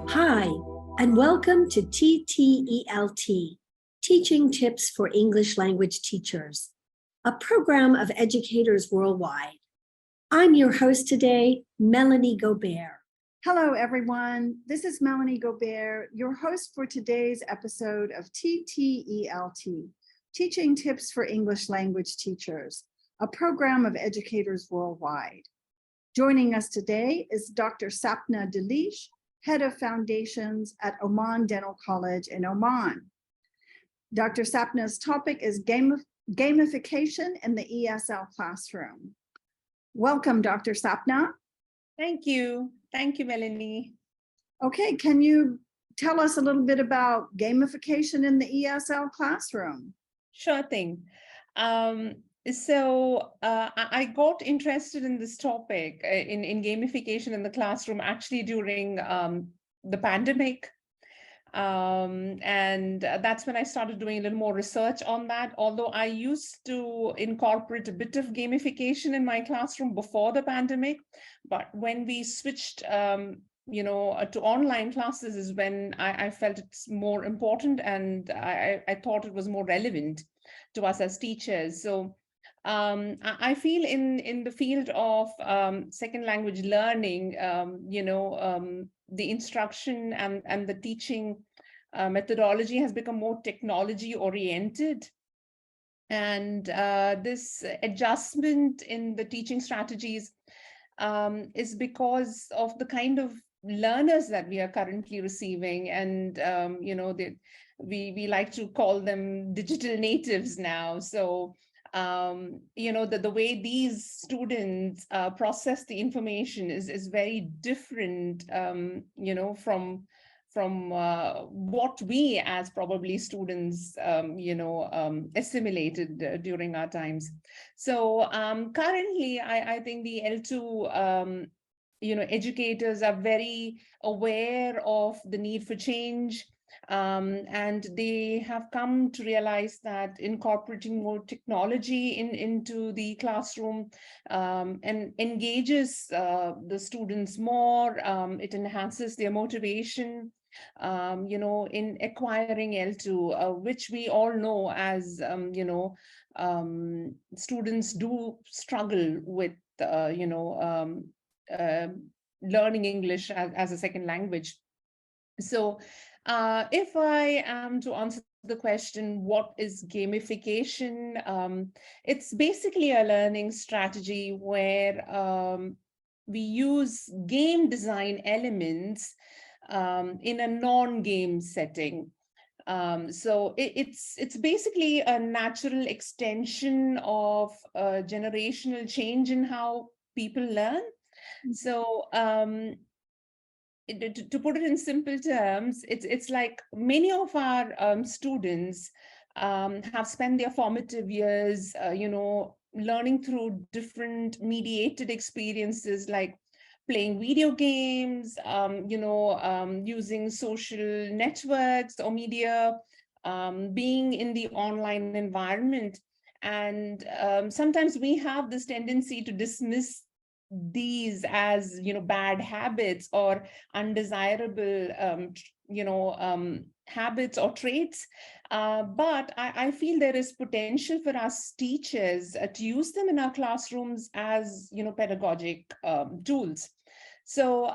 Hi, and welcome to TTELT, Teaching Tips for English Language Teachers, a program of educators worldwide. I'm your host today, Melanie Gobert. Hello, everyone. This is Melanie Gobert, your host for today's episode of TTELT, Teaching Tips for English Language Teachers, a program of educators worldwide. Joining us today is Dr. Sapna Dileesh, Head of Foundations at Oman Dental College in Oman. Dr. Sapna's topic is gamification in the ESL classroom. Welcome, Dr. Sapna. Thank you. Thank you, Melanie. Okay, can you tell us a little bit about gamification in the ESL classroom? Sure thing. I got interested in this topic in gamification in the classroom actually during the pandemic. And that's when I started doing a little more research on that. Although I used to incorporate a bit of gamification in my classroom before the pandemic, but when we switched, to online classes is when I felt it's more important, and I thought it was more relevant to us as teachers. So I feel in the field of second language learning, the instruction and the teaching methodology has become more technology oriented. And this adjustment in the teaching strategies is because of the kind of learners that we are currently receiving. And, we like to call them digital natives now. So, the way these students process the information is very different, from what we as probably students, assimilated during our times. So currently, I think the L2, educators are very aware of the need for change. And they have come to realize that incorporating more technology into the classroom and engages the students more. It enhances their motivation, in acquiring L2, which we all know as, students do struggle with, learning English as a second language. So if I am to answer the question, what is gamification? It's basically a learning strategy where we use game design elements in a non-game setting. So it's basically a natural extension of generational change in how people learn. So to put it in simple terms, it's like many of our students have spent their formative years, learning through different mediated experiences like playing video games, using social networks or media, being in the online environment. And sometimes we have this tendency to dismiss these as bad habits or undesirable habits or traits, but I feel there is potential for us teachers to use them in our classrooms as pedagogic tools. So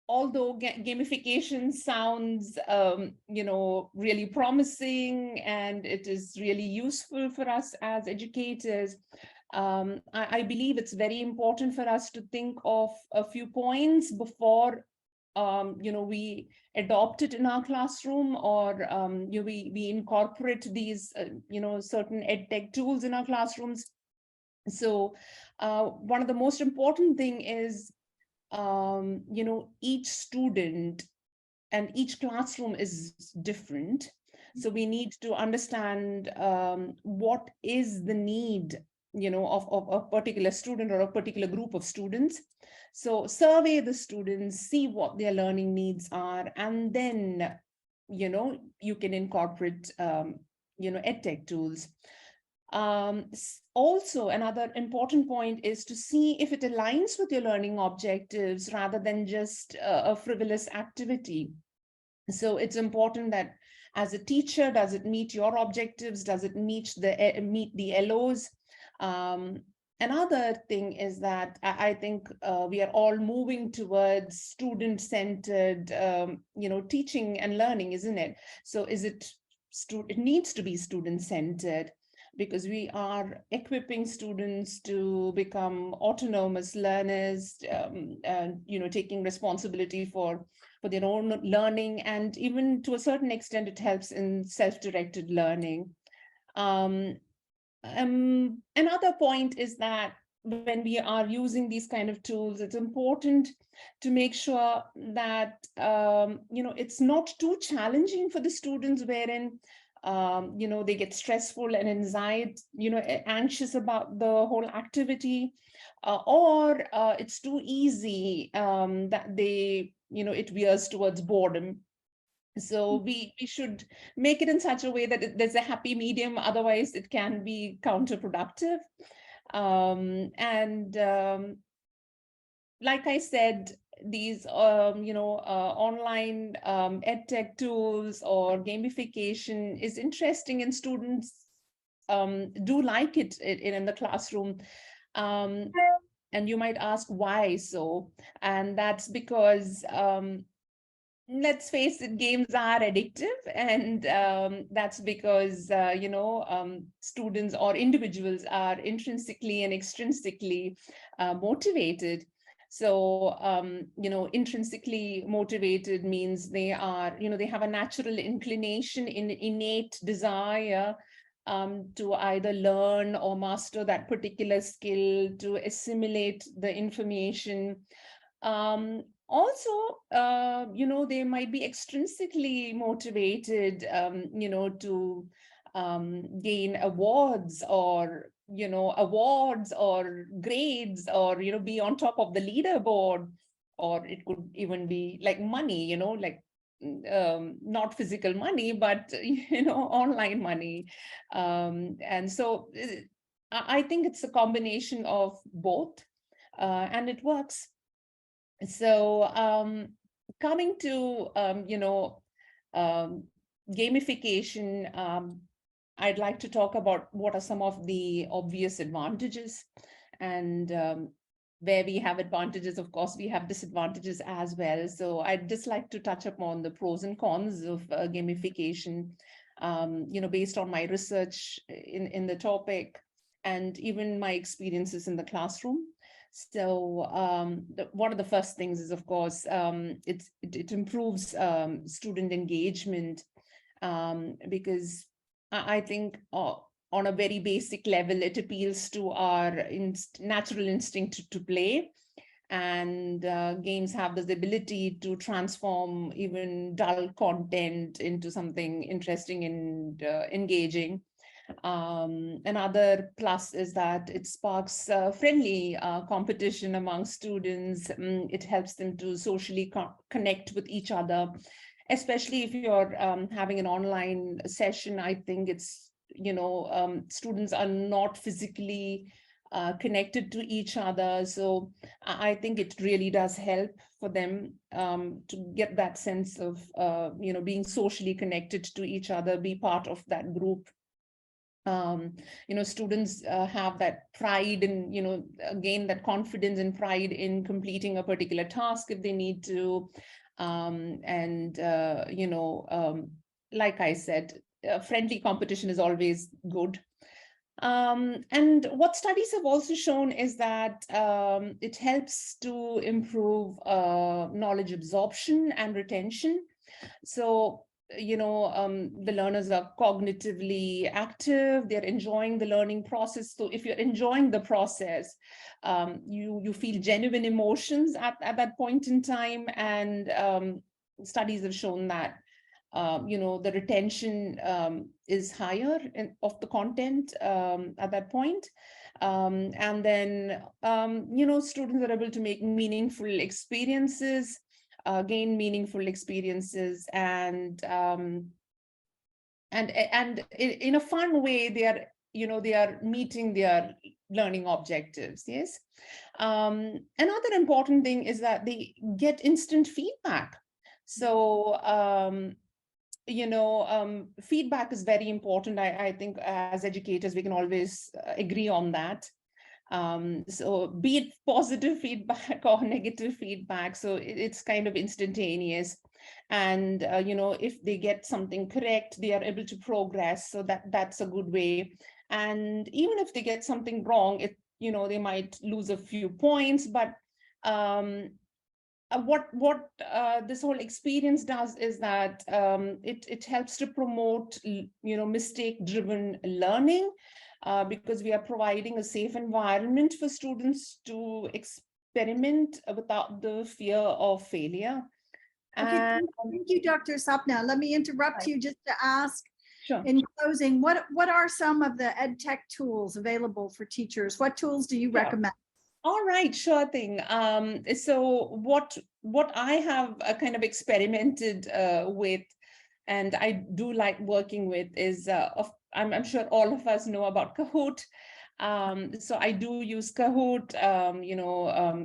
although gamification sounds really promising and it is really useful for us as educators, I believe it's very important for us to think of a few points before we adopt it in our classroom, or we incorporate these certain EdTech tools in our classrooms. So one of the most important thing is each student and each classroom is different. So we need to understand what is the need of a particular student or a particular group of students. So survey the students, see what their learning needs are, and then you can incorporate EdTech tools. Also, another important point is to see if it aligns with your learning objectives rather than just a frivolous activity. So it's important that as a teacher, does it meet your objectives? Does it meet the LOs? Another thing is that I think we are all moving towards student-centered, teaching and learning, isn't it? So it needs to be student-centered, because we are equipping students to become autonomous learners, and taking responsibility for their own learning, and even to a certain extent, it helps in self-directed learning. Another point is that when we are using these kind of tools, it's important to make sure that it's not too challenging for the students, wherein they get stressful and anxious about the whole activity, or it's too easy, that it veers towards boredom. So we should make it in such a way that there's a happy medium, otherwise it can be counterproductive. Like I said, these online edtech tools or gamification is interesting, and students do like it in the classroom. And you might ask why so, and that's because let's face it, games are addictive, and that's because students or individuals are intrinsically and extrinsically motivated. So intrinsically motivated means they are, they have a natural inclination, innate desire to either learn or master that particular skill, to assimilate the information. Also, they might be extrinsically motivated, to gain awards or grades, or, be on top of the leaderboard, or it could even be like money, like not physical money, but, online money. And so I think it's a combination of both, and it works. So coming to, gamification, I'd like to talk about what are some of the obvious advantages, and where we have advantages, of course, we have disadvantages as well. So I'd just like to touch upon the pros and cons of gamification, based on my research in the topic, and even my experiences in the classroom. So one of the first things is, of course, it improves student engagement, because I think on a very basic level, it appeals to our natural instinct to play. And games have this ability to transform even dull content into something interesting and engaging. Another plus is that it sparks friendly competition among students. It helps them to socially connect with each other, especially if you're having an online session. I think it's, students are not physically connected to each other. So I think it really does help for them to get that sense of, being socially connected to each other, be part of that group. Students have that pride and, gain that confidence and pride in completing a particular task if they need to. Like I said, friendly competition is always good. And what studies have also shown is that it helps to improve knowledge absorption and retention. So, the learners are cognitively active, they're enjoying the learning process. So if you're enjoying the process, you feel genuine emotions at that point in time. And studies have shown that, the retention is higher of the content at that point. And then, students are able to make meaningful experiences, gain meaningful experiences, and in a fun way, they are, they are meeting their learning objectives. Yes. Another important thing is that they get instant feedback. So, feedback is very important. I think as educators, we can always agree on that. So be it positive feedback or negative feedback, so it's kind of instantaneous. And if they get something correct, they are able to progress, so that's a good way. And even if they get something wrong, they might lose a few points, but what this whole experience does is that it helps to promote mistake-driven learning, because we are providing a safe environment for students to experiment without the fear of failure. Okay, thank you, Dr. Sapna. Let me interrupt you just to ask, Sure. in closing, what are some of the EdTech tools available for teachers? What tools do you recommend? All right, sure thing. So what I have kind of experimented with, and I do like working with, is I'm sure all of us know about Kahoot. So I do use Kahoot.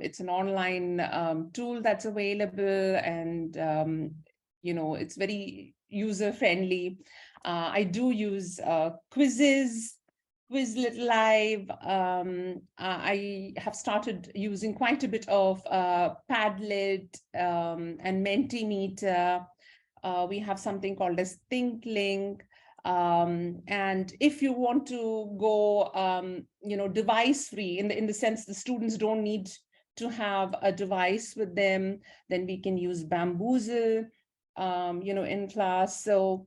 It's an online tool that's available, and it's very user friendly. I do use quizzes. Quizlet Live. I have started using quite a bit of Padlet and Mentimeter. We have something called as ThinkLink. And if you want to go, device free, in the sense the students don't need to have a device with them, then we can use Bamboozle, in class. So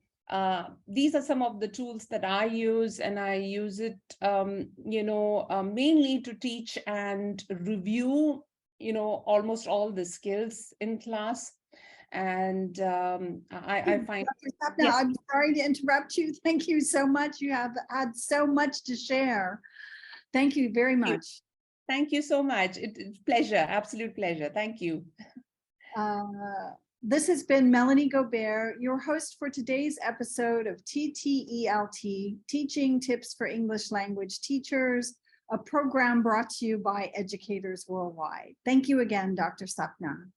these are some of the tools that I use, and I use it, mainly to teach and review, almost all the skills in class. And I find— Dr. Sapna, I'm sorry to interrupt you. Thank you so much. You have had so much to share. Thank you very much. Thank you so much. It's pleasure, absolute pleasure. Thank you. This has been Melanie Gobert, your host for today's episode of TTELT, Teaching Tips for English Language Teachers, a program brought to you by educators worldwide. Thank you again, Dr. Sapna.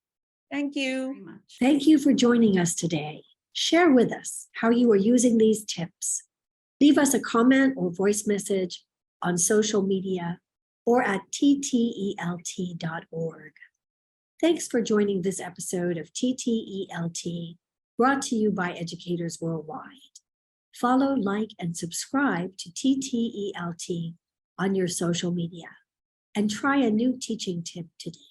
Thank you Very much. Thank you for joining us today. Share with us how you are using these tips. Leave us a comment or voice message on social media or at ttelt.org. Thanks for joining this episode of TTELT, brought to you by educators worldwide. Follow, like, and subscribe to TTELT on your social media, and try a new teaching tip today.